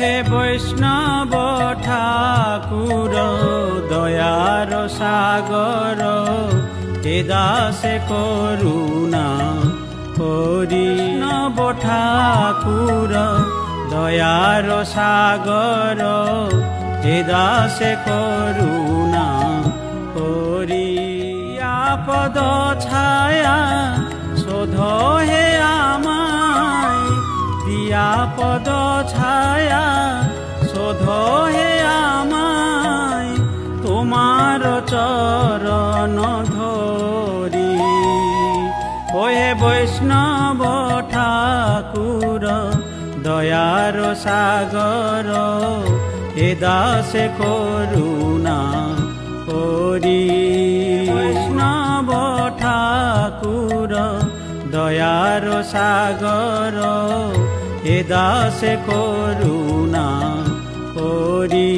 হে বৈষ্ণব ঠাকুর দয়ার সাগর, হে দাসে করুণা করি। নব ঠাকুর দয়ার সাগর, হে দাসে করুণা করি। আপদ ছায়া শোধ হে আমায়, দিয়াপদ ছায়া শোধ হে আমায়, তোমার চরণ ধরি। ও হে বৈষ্ণব ঠাকুর দয়ার সাগর, হে দাসে করুণা করি। বৈষ্ণব ঠাকুর দয়ার সাগর, হে দাসে করুণা করি।